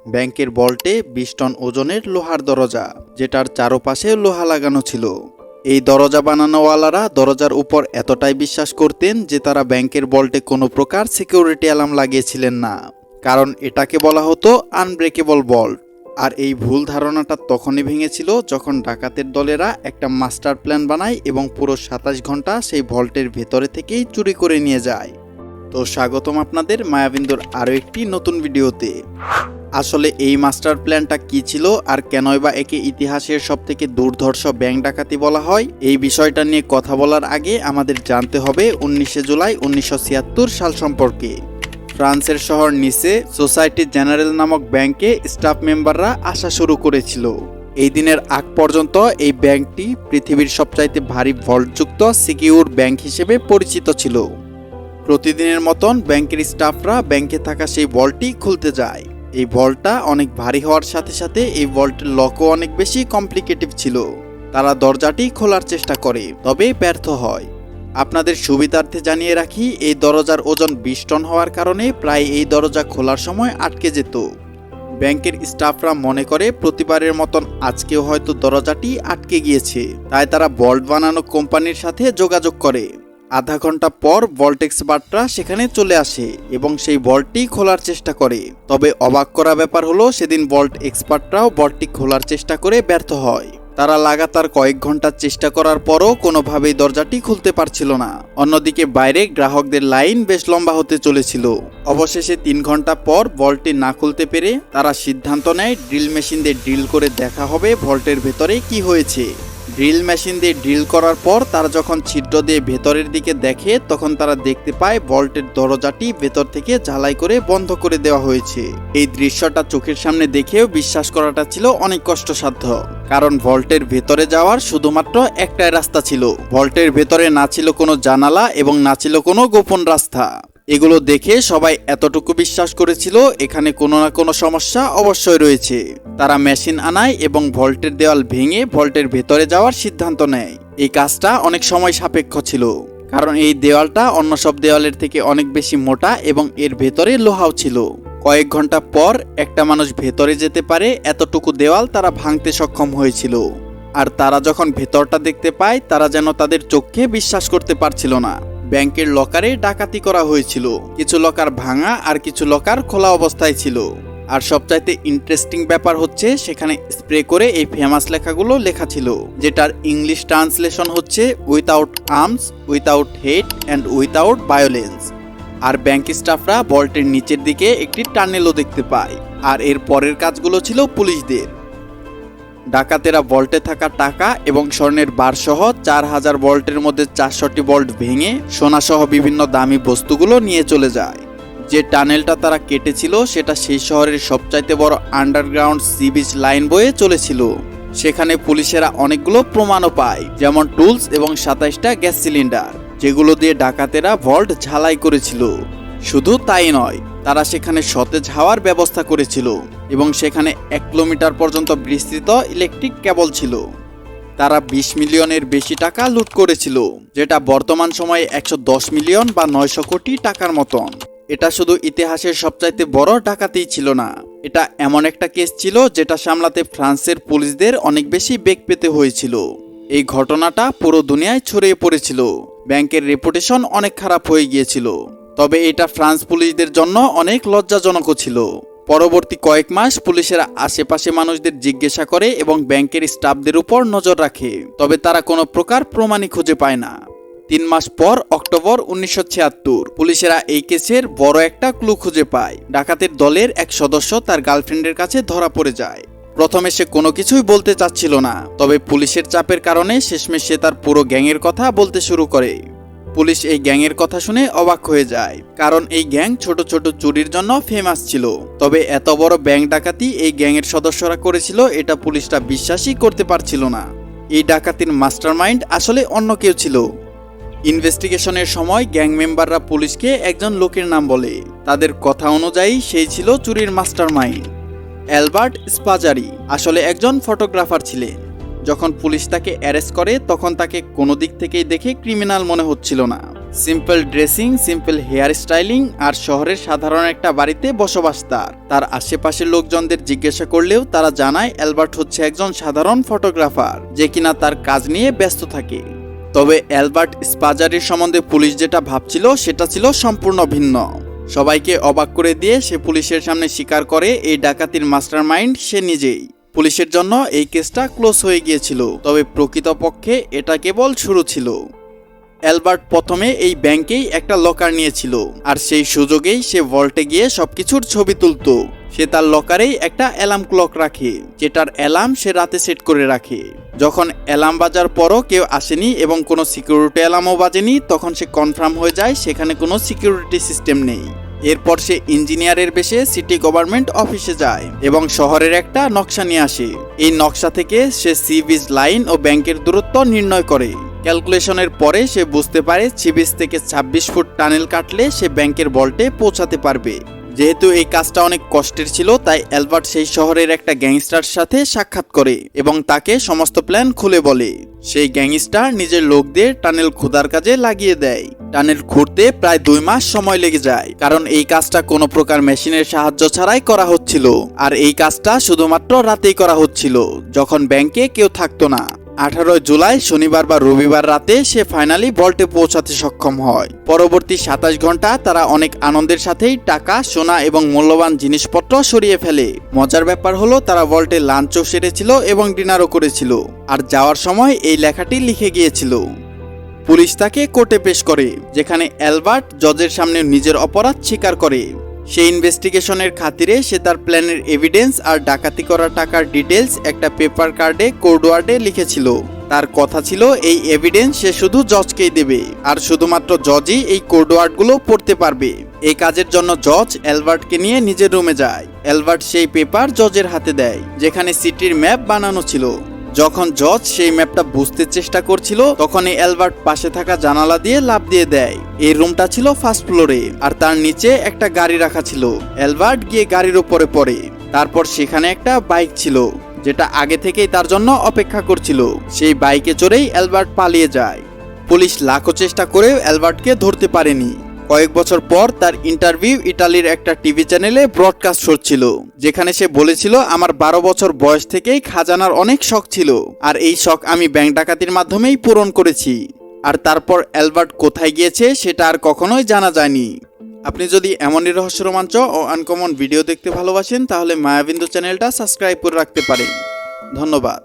ব্যাংকের ভল্টে ২০ টন ওজনের লোহার দরজা, যেটার চারপাশে লোহা লাগানো ছিল। এই দরজা বানানোওয়ালারা দরজার উপর এতটাই বিশ্বাস করতেন যে তারা ব্যাংকের ভল্টে কোনো প্রকার সিকিউরিটি অ্যালার্ম লাগিয়েছিলেন না, কারণ এটাকে বলা হতো আনব্রেকেবল ভল্ট। আর এই ভুল ধারণাটা তখনই ভেঙেছিল যখন ডাকাতের দলেরা একটা মাস্টার প্ল্যান বানায় এবং পুরো ২৭ ঘন্টা সেই ভল্টের ভেতরে থেকেই চুরি করে নিয়ে যায়। তো স্বাগতম আপনাদের মায়াবিন্দুর আরও একটি নতুন ভিডিওতে। আসলে এই মাস্টার প্ল্যানটা কি ছিল আর কেনই বা একে ইতিহাসের সবথেকে দুর্ধর্ষ ব্যাংক ডাকাতি বলা হয়, এই বিষয়টা নিয়ে কথা বলার আগে আমাদের জানতে হবে ১৯শে জুলাই ১৯৭৬ সাল সম্পর্কে। ফ্রান্সের শহর নিসে সোসাইটি জেনারেল নামক ব্যাংকে স্টাফ মেম্বাররা আসা শুরু করেছিল। এই দিনের আগ পর্যন্ত এই ব্যাংকটি পৃথিবীর সবচাইতে ভারী ভল্টযুক্ত সিকিউর ব্যাংক হিসেবে পরিচিত ছিল। প্রতিদিনের মতন ব্যাংকের স্টাফরা ব্যাংকে থাকা সেই ভল্টটি খুলতে যায়। এই ভল্টটা অনেক ভারী হওয়ার সাথে সাথে এই ভল্টের লকও অনেক বেশি কমপ্লিকেটিভ ছিল। তারা দরজাটি খোলার চেষ্টা করে, তবে ব্যর্থ হয়। আপনাদের সুবিধার্থে জানিয়ে রাখি, এই দরজার ওজন ২০ টন হওয়ার কারণে প্রায় এই দরজা খোলার সময় আটকে যেত। ব্যাংকের স্টাফরা মনে করে প্রতিবারের মতন আজকেও হয়তো দরজাটি আটকে গিয়েছে, তাই তারা ভল্ট বানানো কোম্পানির সাথে যোগাযোগ করে। আধা ঘন্টা পর ভল্ট এক্সপার্টরা সেখানে চলে আসে এবং সেই ভল্টটি খোলার চেষ্টা করে। তবে অবাক করা ব্যাপার হলো, সেদিন ভল্ট এক্সপার্টরাও ভল্টটি খোলার চেষ্টা করে ব্যর্থ হয়। তারা লাগাতার কয়েক ঘন্টা চেষ্টা করার পরও কোনোভাবেই দরজাটি খুলতে পারছিল না। অন্যদিকে বাইরে গ্রাহকদের লাইন বেশ লম্বা হতে চলেছিল। অবশেষে ৩ ঘন্টা পর ভল্টটি না খুলতে পেরে তারা সিদ্ধান্ত নেয় ড্রিল মেশিন দিয়ে ড্রিল করে দেখা হবে ভল্টের ভেতরে কি হয়েছে। ড্রিল মেশিন দিয়ে ড্রিল করার পর তারা যখন ছিদ্র দিয়ে ভেতরের দিকে দেখে, তখন তারা দেখতে পায় ভল্টের দরজাটি ভেতর থেকে ঝালাই করে বন্ধ করে দেওয়া হয়েছে। এই দৃশ্যটা চোখের সামনে দেখেও বিশ্বাস করাটা ছিল অনেক কষ্টসাধ্য, কারণ ভল্টের ভেতরে যাওয়ার শুধুমাত্র একটাই রাস্তা ছিল। ভল্টের ভেতরে না ছিল কোনো জানালা এবং না ছিল কোনো গোপন রাস্তা। এগুলো দেখে সবাই এতটুকু বিশ্বাস করেছিল এখানে কোনো না কোনো সমস্যা অবশ্যই রয়েছে। তারা মেশিন আনায় এবং ভল্টের দেওয়াল ভেঙে ভল্টের ভেতরে যাওয়ার সিদ্ধান্ত নেয়। এই কাজটা অনেক সময় সাপেক্ষ ছিল, কারণ এই দেওয়ালটা অন্য সব দেওয়ালের থেকে অনেক বেশি মোটা এবং এর ভেতরে লোহাও ছিল। কয়েক ঘন্টা পর একটা মানুষ ভেতরে যেতে পারে এতটুকু দেওয়াল তারা ভাঙতে সক্ষম হয়েছিল। আর তারা যখন ভেতরটা দেখতে পায়, তারা যেন তাদের চোখে বিশ্বাস করতে পারছিল না। ব্যাংকের লকারে ডাকাতি করা হয়েছিল। কিছু লকার ভাঙা আর কিছু লকার খোলা অবস্থায় ছিল। আর সবচাইতে ইন্টারেস্টিং ব্যাপার হচ্ছে, সেখানে স্প্রে করে এই ফেমাস লেখাগুলো লেখা ছিল, যেটার ইংলিশ ট্রান্সলেশন হচ্ছে without arms, without head and without violence. আর ব্যাংক স্টাফরা ভল্টের নিচের দিকে একটি টানেলও দেখতে পায়। আর এর পরের কাজগুলো ছিল পুলিশদের। ডাকাতেরা ভল্টে থাকা টাকা এবং স্বর্ণের বার সহ ৪,০০০ ভল্টের মধ্যে ৪০০টি ভল্ট ভেঙে সোনাসহ বিভিন্ন দামি বস্তুগুলো নিয়ে চলে যায়। যে টানেলটা তারা কেটেছিল সেটা সেই শহরের সবচাইতে বড় আন্ডারগ্রাউন্ড সি বিচ লাইন বয়ে চলেছিল। সেখানে পুলিশেরা অনেকগুলো প্রমাণও পায়, যেমন টুলস এবং ২৭টা গ্যাস সিলিন্ডার, যেগুলো দিয়ে ডাকাতেরা ভল্ট ঝালাই করেছিল। শুধু তাই নয়, তারা সেখানে সতেজ হাওয়ার ব্যবস্থা করেছিল এবং সেখানে ১ কিলোমিটার পর্যন্ত বিস্তৃত ইলেকট্রিক কেবল ছিল। তারা ২০ মিলিয়নের বেশি টাকা লুট করেছিল, যেটা বর্তমান সময়ে ১১০ মিলিয়ন বা ৯০০ কোটি টাকার মতন। এটা শুধু ইতিহাসের সবচাইতে বড় ডাকাতিই ছিল না, এটা এমন একটা কেস ছিল যেটা সামলাতে ফ্রান্সের পুলিশদের অনেক বেশি বেগ পেতে হয়েছিল। এই ঘটনাটা পুরো দুনিয়ায় ছড়িয়ে পড়েছিল। ব্যাংকের রেপুটেশন অনেক খারাপ হয়ে গিয়েছিল। তবে এটা ফ্রান্স পুলিশদের জন্য অনেক লজ্জাজনকও ছিল। পরবর্তী কয়েক মাস পুলিশেরা আশেপাশে মানুষদের জিজ্ঞাসা করে এবং ব্যাংকের স্টাফদের উপর নজর রাখে, তবে তারা কোনো প্রকার প্রমাণই খুঁজে পায় না। ৩ মাস পর অক্টোবর ১৯৭৬ পুলিশেরা এই কেসের বড় একটা ক্লু খুঁজে পায়। ডাকাতের দলের এক সদস্য তার গার্লফ্রেন্ডের কাছে ধরা পড়ে যায়। প্রথমে সে কোনো কিছুই বলতে চাচ্ছিল না, তবে পুলিশের চাপের কারণে শেষমেশ সে তার পুরো গ্যাংয়ের কথা বলতে শুরু করে। পুলিশ এই গ্যাংয়ের কথা শুনে অবাক হয়ে যায়, কারণ এই গ্যাং ছোট ছোট চুরির জন্য ফেমাস ছিল। তবে এত বড় ব্যাংক ডাকাতি এই গ্যাংয়ের সদস্যরা করেছিল, এটা পুলিশরা বিশ্বাসই করতে পারছিল না। এই ডাকাতির মাস্টারমাইন্ড আসলে অন্য কেউ ছিল। ইনভেস্টিগেশনের সময় গ্যাং মেম্বাররা পুলিশকে একজন লোকের নাম বলে। তাদের কথা অনুযায়ী সেই ছিল চুরির মাস্টারমাইন্ড। অ্যালবার্ট স্পাজারি আসলে একজন ফটোগ্রাফার ছিলেন। যখন পুলিশ তাকে অ্যারেস্ট করে তখন তাকে কোনো দিক থেকেই দেখে ক্রিমিনাল মনে হচ্ছিল না। Simple dressing, simple hair styling আর শহরের সাধারণ একটা বাড়িতে বসবাস তার আশেপাশের লোকজনদের জিজ্ঞাসা করলেও তারা জানায় অ্যালবার্ট হচ্ছে একজন সাধারণ ফটোগ্রাফার যে কিনা তার কাজ নিয়ে ব্যস্ত থাকে। তবে অ্যালবার্ট স্পাজারির সম্বন্ধে পুলিশ যেটা ভাবছিল সেটা ছিল সম্পূর্ণ ভিন্ন। সবাইকে অবাক করে দিয়ে সে পুলিশের সামনে স্বীকার করে এই ডাকাতির মাস্টারমাইন্ড সে নিজেই। পুলিশের জন্য এই কেসটা ক্লোজ হয়ে গিয়েছিল, তবে প্রকৃতপক্ষে এটা কেবল শুরু ছিল। অ্যালবার্ট প্রথমে এই ব্যাংকেই একটা লকার নিয়েছিল, আর সেই সুযোগেই সে ভল্টে গিয়ে সবকিছুর ছবি তুলত। সে তার লকারেই একটা অ্যালার্ম ক্লক রাখে, যেটার অ্যালার্ম সে রাতে সেট করে রাখে। যখন অ্যালার্ম বাজার পরও কেউ আসেনি এবং কোনো সিকিউরিটি অ্যালার্মও বাজেনি, তখন সে কনফার্ম হয়ে যায় সেখানে কোনো সিকিউরিটি সিস্টেম নেই। এরপর সে ইঞ্জিনিয়ারের বেশে সিটি গভর্নমেন্ট অফিসে যায় এবং শহরের একটা নকশা নিয়ে আসে। এই নকশা থেকে সে সি বিচ লাইন ও ব্যাংকের দূরত্ব নির্ণয় করে। ক্যালকুলেশনের পরে সে বুঝতে পারে সি বিচ থেকে 26 ফুট টানেল কাটলে সে ব্যাংকের ভল্টে পৌঁছাতে পারবে। যেহেতু এই কাজটা অনেক কষ্টের ছিল, তাই অ্যালবার্ট সেই শহরের একটা গ্যাংস্টার সাথে সাক্ষাৎ করে এবং তাকে সমস্ত প্ল্যান খুলে বলে। সেই গ্যাংস্টার নিজের লোকদের টানেল খোদার কাজে লাগিয়ে দেয়। টানেল খুঁড়তে প্রায় 2 মাস সময় লেগে যায়, কারণ এই কাজটা কোনো প্রকার মেশিনের সাহায্য ছাড়াই করা হচ্ছিল। আর এই কাজটা শুধুমাত্র রাতেই করা হচ্ছিল, যখন ব্যাংকে কেউ থাকতো না। 18 জুলাই শনিবার বা রবিবার রাতে সে ফাইনালি ভল্টে পৌঁছাতে সক্ষম হয়। পরবর্তী 27 ঘন্টা তারা অনেক আনন্দের সাথেই টাকা, সোনা এবং মূল্যবান জিনিসপত্র সরিয়ে ফেলে। মজার ব্যাপার হলো তারা ভল্টে লাঞ্চও সেরেছিল এবং ডিনারও করেছিল, আর যাওয়ার সময় এই লেখাটি লিখে গিয়েছিল। পুলিশ তাকে কোর্টে পেশ করে, যেখানে অ্যালবার্ট জজের সামনে নিজের অপরাধ স্বীকার করে। সেই ইনভেস্টিগেশনের খাতিরে সে তার প্ল্যানের এভিডেন্স আর ডাকাতি করা টাকার ডিটেলস একটা পেপার কার্ডে কোডওয়ার্ডে লিখেছিল। তার কথা ছিল এই এভিডেন্স সে শুধু জজকেই দেবে, আর শুধুমাত্র জজই এই কোডওয়ার্ডগুলো পড়তে পারবে। এই কাজের জন্য জজ অ্যালবার্টকে নিয়ে নিজের রুমে যায়। অ্যালবার্ট সেই পেপার জজের হাতে দেয়, যেখানে সিটির ম্যাপ বানানো ছিল। যখন জজ সেই ম্যাপটা বুঝতে চেষ্টা করছিল, তখনই অ্যালবার্ট পাশে থাকা জানালা দিয়ে লাফ দিয়ে দেয়। এই রুমটা ছিল ফার্স্ট ফ্লোরে, আর তার নিচে একটা গাড়ি রাখা ছিল। অ্যালবার্ট গিয়ে গাড়ির উপরে পড়ে। তারপর সেখানে একটা বাইক ছিল, যেটা আগে থেকেই তার জন্য অপেক্ষা করছিল। সেই বাইকে চড়েই অ্যালবার্ট পালিয়ে যায়। পুলিশ লাখো চেষ্টা করেও অ্যালবার্টকে ধরতে পারেনি। কয়েক বছর পর তার ইন্টারভিউ ইতালির একটা টিভি চ্যানেলে ব্রডকাস্ট হচ্ছিল, যেখানে সে বলেছিল, আমার 12 বছর বয়স থেকেই খাজানার অনেক শখ ছিল, আর এই শখ আমি ব্যাংক ডাকাতির মাধ্যমেই পূরণ করেছি। আর তারপর অ্যালবার্ট কোথায় গিয়েছে সেটা আর কখনোই জানা যায়নি। আপনি যদি এমনই রহস্য, রোমাঞ্চ ও আনকমন ভিডিও দেখতে ভালোবাসেন, তাহলে মায়াবিন্দু চ্যানেলটা সাবস্ক্রাইব করে রাখতে পারেন। ধন্যবাদ।